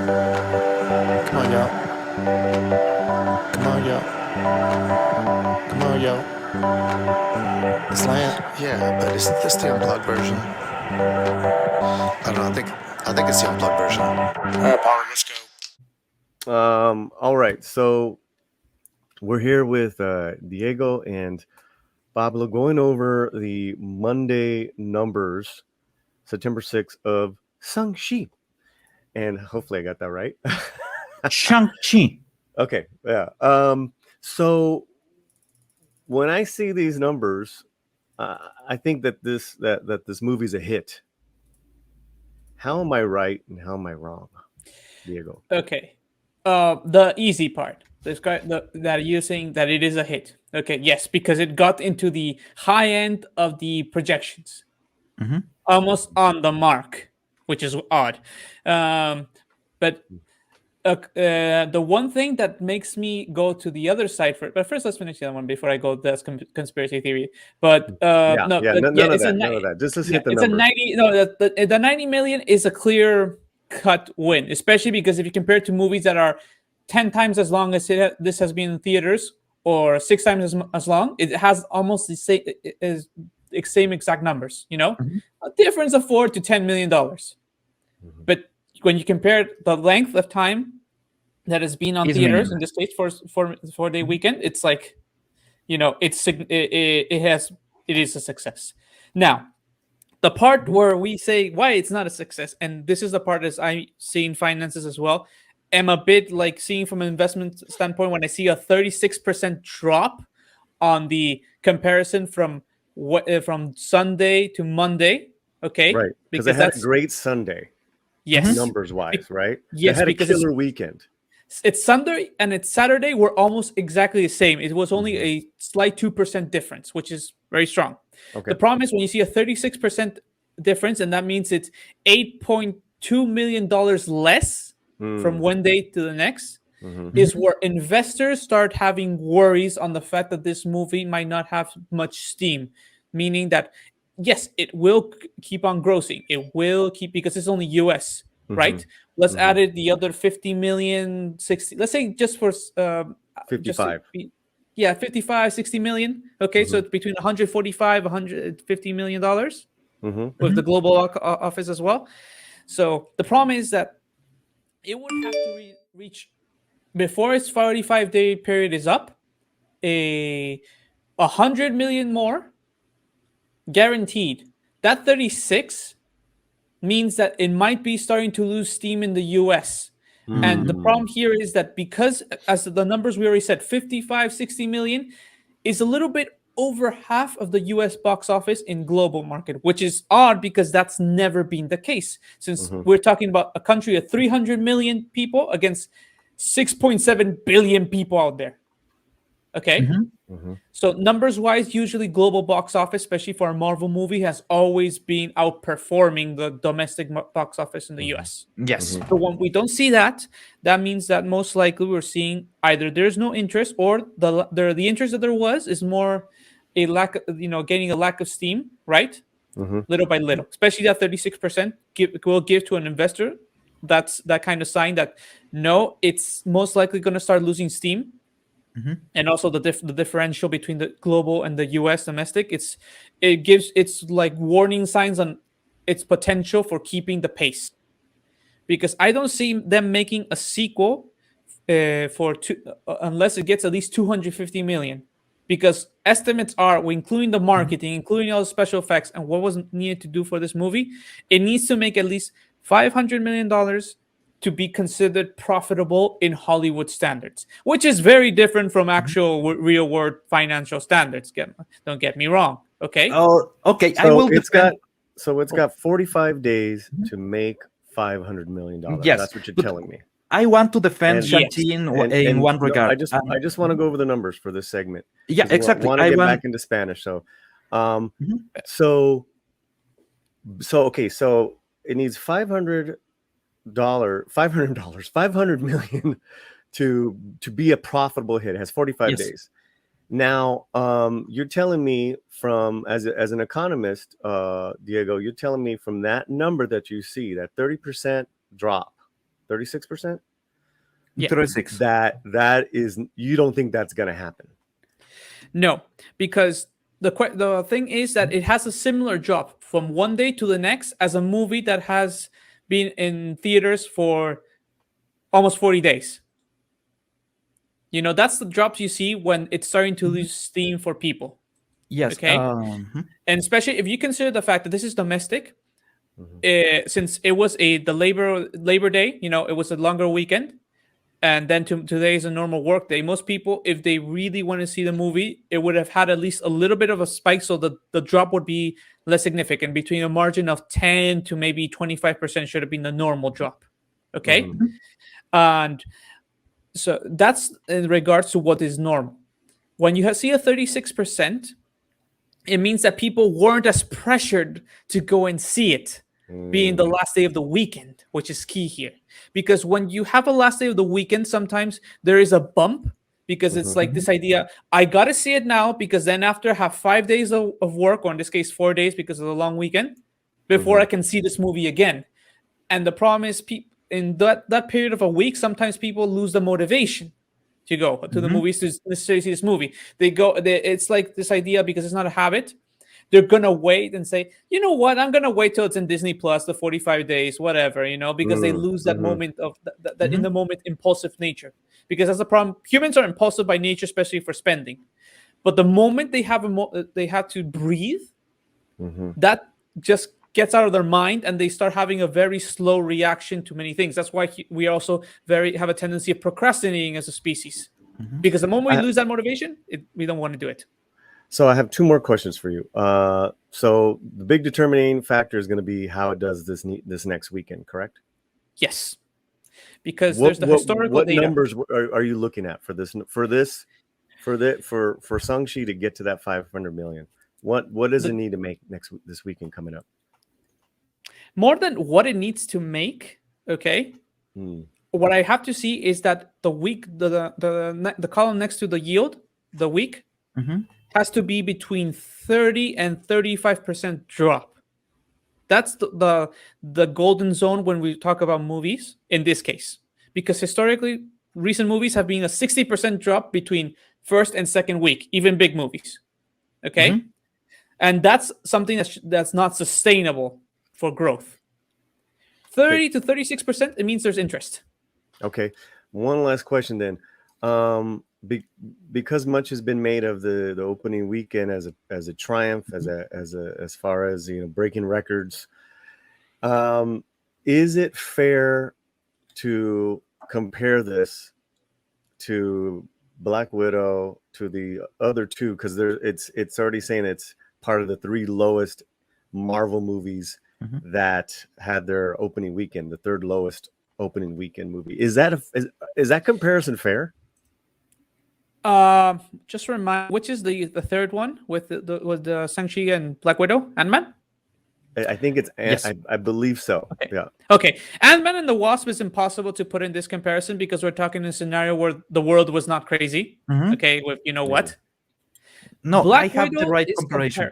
Come on, y'all. Come on, y'all. Come on, y'all. It's land. Yeah, but isn't this the unplugged version? I don't know. I think it's the unplugged version. All right, Paulie, let's go. All right, so we're here with Diego and Pablo going over the Monday numbers, September 6th of Shang-Chi. And hopefully I got that right. Shang-Chi. Okay, yeah. So when I see these numbers, I think that this movie's a hit. How am I right and how am I wrong, Diego? Okay. The easy part. This guy that you're saying that it is a hit. Okay, yes, because it got into the high end of the projections, almost on the mark, which is odd. But the one thing that makes me go to the other side for it. But first, let's finish the other one before I go. That's conspiracy theory. But Yeah, no, yeah, but none yeah, of it's that, none of that. Just let's hit the it's numbers. a 90. No, the 90 million is a clear cut win, especially because if you compare it to movies that are 10 times as long as this has been in theaters, or 6 times as long, it has almost the same exact numbers. A difference of $4 to $10 million. But when you compare the length of time that has been on It's theaters in meaningless. the States for 4-day weekend, it's like, it is a success. Now, the part where we say why it's not a success, and this is the part as I see in finances as well, am a bit like seeing from an investment standpoint when I see a 36% drop on the comparison from Sunday to Monday. Okay, Right, because they had a great Sunday, yes, numbers wise, right? They yes, had a because killer weekend. it's Sunday and it's Saturday were almost exactly the same. It was only a slight 2% difference, which is very strong. Okay. The problem is when you see a 36% difference, and that means it's $8.2 million less from one day to the next, is where investors start having worries on the fact that this movie might not have much steam, meaning that yes, it will keep on grossing. It will keep, because it's only US, right? Let's add it the other 50 million, 60. Let's say just for 55. 55, 60 million. Okay, so it's between 145, 150 million dollars with the global office as well. So the problem is that it would have to reach before its 45-day period is up, a 100 million more guaranteed. That 36 means that it might be starting to lose steam in the US. And the problem here is that because, as the numbers we already said, 55, 60 million is a little bit over half of the US box office in global market, which is odd because that's never been the case. Since we're talking about a country of 300 million people against 6.7 billion people out there. Okay? So numbers wise, usually global box office, especially for a Marvel movie, has always been outperforming the domestic box office in the US. Yes. So when we don't see that, that means that most likely we're seeing either there's no interest, or the interest that there was is more a lack of, getting a lack of steam, right? Little by little, especially that 36% will give to an investor. That's that kind of sign that no, it's most likely going to start losing steam. And also the differential between the global and the US domestic, it's like warning signs on its potential for keeping the pace, because I don't see them making a sequel unless it gets at least 250 million, because estimates are, including the marketing, including all the special effects and what was needed to do for this movie, it needs to make at least $500 million to be considered profitable in Hollywood standards, which is very different from actual real world financial standards. Don't get me wrong. Okay. Oh, okay. I So will defend. it's got 45 days to make $500 million. Yes, That's what you're but telling me. I want to defend And- Shang-Chi in one no, regard. I just want to go over the numbers for this segment. Yeah, 'cause exactly. I want to get back into Spanish. So, okay. So it needs $500 million to be a profitable hit. It has 45 Yes. days. Now, you're telling me from as an economist, Diego, you're telling me from that number that you see, that 30% drop, 36%. Yeah. 36. That is, you don't think that's going to happen? No, because the thing is that it has a similar drop from one day to the next as a movie that has been in theaters for almost 40 days. That's the drops you see when it's starting to lose steam for people. Yes. Okay. And especially if you consider the fact that this is domestic, since it was the Labor Day, it was a longer weekend, and then today is a normal work day. Most people, if they really want to see the movie, it would have had at least a little bit of a spike, so the drop would be less significant. Between a margin of 10 to maybe 25% should have been the normal drop. Okay. And so that's in regards to what is normal. When you see a 36%, it means that people weren't as pressured to go and see it being the last day of the weekend, which is key here. Because when you have a last day of the weekend, sometimes there is a bump, because it's like this idea, I got to see it now, because then after I have 5 days of work, or in this case 4 days because of the long weekend, before I can see this movie again. And the problem is, in that period of a week, sometimes people lose the motivation to go to the movies to necessarily see this movie. It's like this idea, because it's not a habit. They're gonna wait and say, you know what, I'm gonna wait till it's in Disney Plus, the 45 days, whatever, because they lose that moment of that in the moment impulsive nature. Because that's the problem. Humans are impulsive by nature, especially for spending. But the moment they have they have to breathe, that just gets out of their mind, and they start having a very slow reaction to many things. That's why we also have a tendency of procrastinating as a species, because the moment we lose that motivation, we don't want to do it. So I have two more questions for you. So the big determining factor is going to be how it does this next weekend, correct? Yes, because there's the historical what data. numbers are you looking at for Shang-Chi to get to that 500 million? What does it need to make this weekend coming up? More than what it needs to make, okay. What I have to see is that the column next to the yield, the week, has to be between 30 and 35% drop. That's the golden zone when we talk about movies in this case, because historically recent movies have been a 60% drop between first and second week, even big movies. Okay. And that's something that's not sustainable for growth. 30 to 36%, it means there's interest. Okay. One last question then. Because much has been made of the opening weekend as a triumph, as far as breaking records, is it fair to compare this to Black Widow, to the other two, because it's already saying it's part of the 3 lowest Marvel movies that had their opening weekend, the 3rd lowest opening weekend movie? Is that comparison fair? Just remind, which is the third one with the Shang-Chi and Black Widow, Ant-Man? I think it's Yes. I believe so. Okay. Yeah. Okay. Ant-Man and the Wasp is impossible to put in this comparison, because we're talking in a scenario where the world was not crazy. Okay, with what? No, Black I have Widow the right is comparison.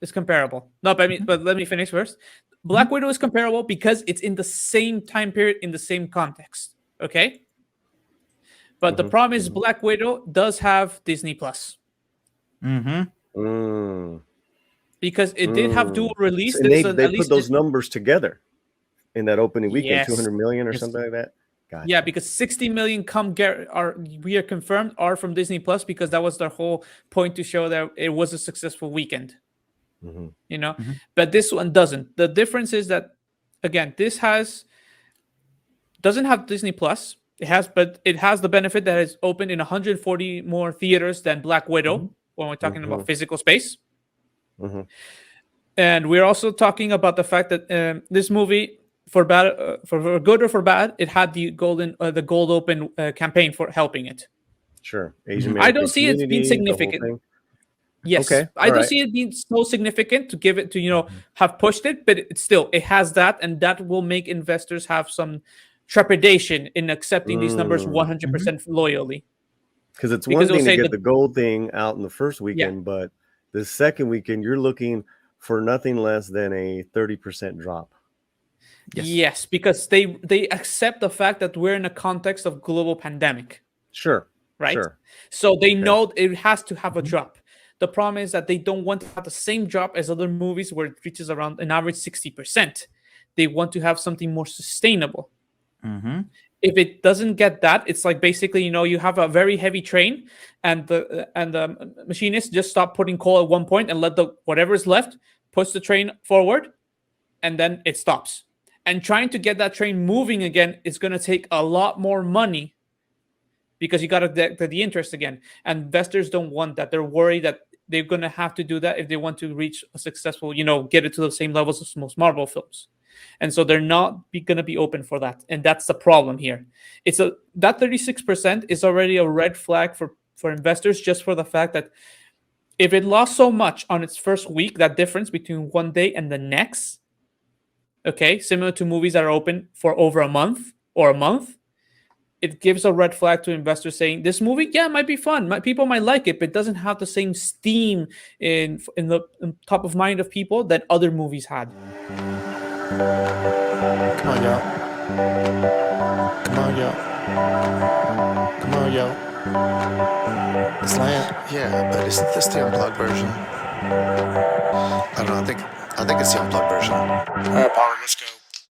It's comparable. No, but let me finish first. Black Widow is comparable because it's in the same time period, in the same context. Okay. But the problem is Black Widow does have Disney Plus. Because it did have dual release. And they put those numbers together in that opening weekend, Yes. 200 million or Yes. something like that. Gotcha. Yeah, because 60 million we are confirmed are from Disney Plus, because that was their whole point, to show that it was a successful weekend. But this one doesn't. The difference is that, again, this doesn't have Disney Plus. But it has the benefit that it's open in 140 more theaters than Black Widow, when we're talking about physical space. And we're also talking about the fact that this movie, for good or for bad, it had the Gold Open campaign for helping it. Sure. Asian I don't American see it being community, the whole significant. thing. Yes, Okay, I don't see it being so significant to give it to have pushed it, but it has that, and that will make investors have some trepidation in accepting these numbers 100% loyally. Because it's one thing to get the the gold thing out in the first weekend, but the second weekend you're looking for nothing less than a 30% drop. Yes, because they accept the fact that we're in a context of global pandemic, Sure. right? Sure. So they know it has to have a drop. The problem is that they don't want to have the same drop as other movies where it reaches around an average 60%. They want to have something more sustainable. If it doesn't get that, it's like basically, you have a very heavy train, and the machinist just stop putting coal at one point and let the whatever is left push the train forward, and then it stops. And trying to get that train moving again is going to take a lot more money because you got to get the interest again. And investors don't want that. They're worried that they're going to have to do that if they want to reach a successful, get it to the same levels as most Marvel films. And so they're not going to be open for that. And that's the problem here. That 36% is already a red flag for investors, just for the fact that if it lost so much on its first week, that difference between one day and the next, okay, similar to movies that are open for over a month or a month, it gives a red flag to investors saying this movie, yeah, might be fun. People might like it, but it doesn't have the same steam in top of mind of people that other movies had. Come on, y'all. Come on, y'all. Come on, y'all. The slant. Yeah, but isn't this the unplugged version? I don't know. I think it's the unplugged version. Paulie, let's go.